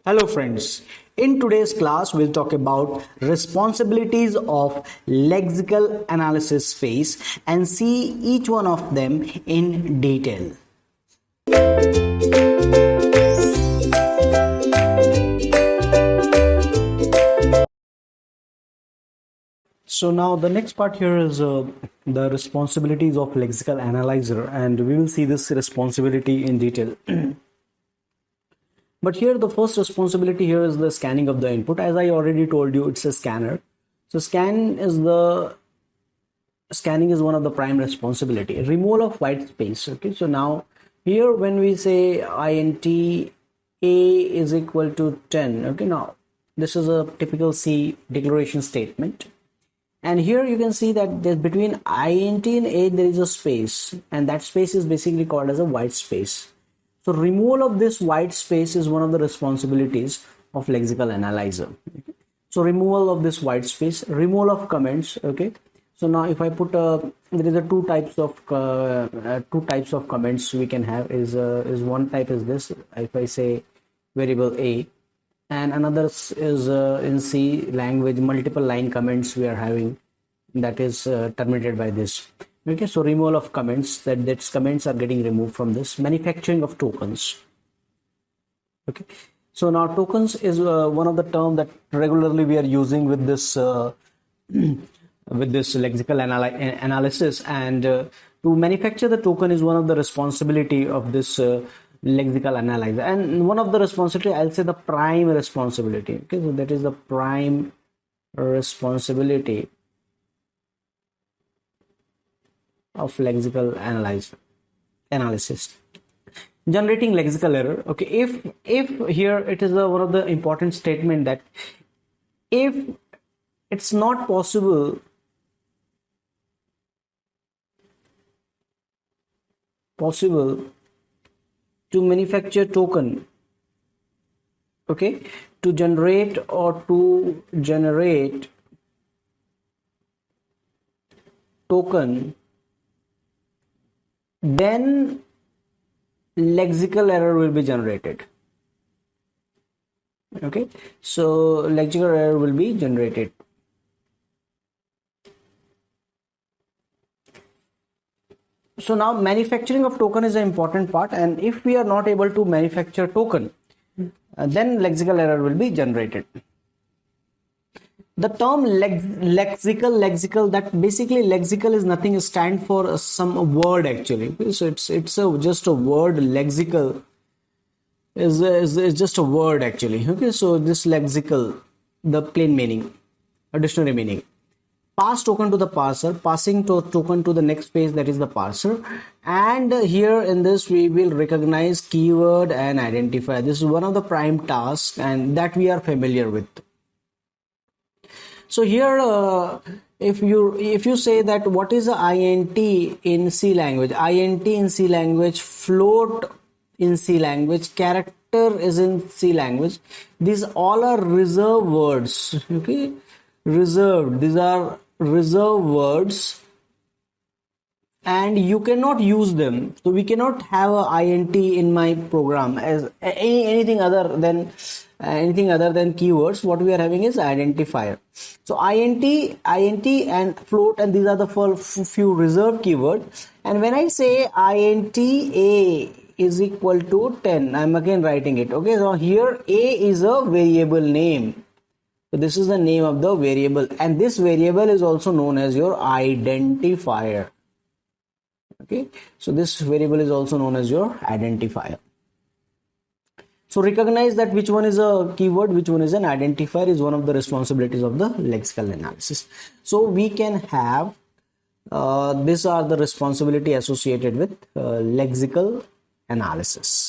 Hello friends, in today's class we'll talk about responsibilities of lexical analysis phase and see each one of them in detail. So now the next part here is the responsibilities of lexical analyzer, and we will see this responsibility in detail. But here the first responsibility here is the scanning of the input. As I already told you, it's a scanner. So scanning is one of the prime responsibility. Removal of white space. Okay, so now here when we say int a is equal to 10, okay, now this is a typical C declaration statement. And here you can see that there's between int and a there is a space, and that space is basically called as a white space. So removal of this white space is one of the responsibilities of lexical analyzer. Okay. So removal of this white space, removal of comments. Okay. So now if I put there is a two types of comments we can have. Is one type is this. If I say variable a, and another is in C language multiple line comments we are having, that is terminated by this. Okay, so removal of comments, that comments are getting removed from this. Manufacturing of tokens. Okay, so now tokens is one of the terms that regularly we are using with this lexical analysis, and to manufacture the token is one of the responsibility of this lexical analyzer, and one of the responsibility, I'll say the prime responsibility. Okay, so that is the prime responsibility of lexical analysis. Generating lexical error. Okay, if here it is one of the important statement that if it's not possible to manufacture token, okay, to generate token, then lexical error will be generated. Okay, so lexical error will be generated. So now manufacturing of token is an important part, and if we are not able to manufacture token, then lexical error will be generated. The term lexical, that basically lexical is nothing, stand for some word actually. So it's just a word. Lexical is just a word actually. Okay, so this lexical, the plain meaning, a dictionary meaning. Pass token to the parser, passing token to the next page, that is the parser. And here in this we will recognize keyword and identifier. This is one of the prime tasks, and that we are familiar with. So here if you say that what is a int in C language, int in C language, float in C language, character is in C language, these all are reserved words. Okay, reserved, these are reserved words, and you cannot use them. So we cannot have a int in my program as anything other than keywords. What we are having is identifier. So int and float, and these are the few reserved keywords. And when I say int a is equal to 10, I'm again writing it. Okay, so here a is a variable name. So this is the name of the variable, and this variable is also known as your identifier. Okay, so this variable is also known as your identifier. So recognize that which one is a keyword, which one is an identifier, is one of the responsibilities of the lexical analysis. So we can have these are the responsibility associated with lexical analysis.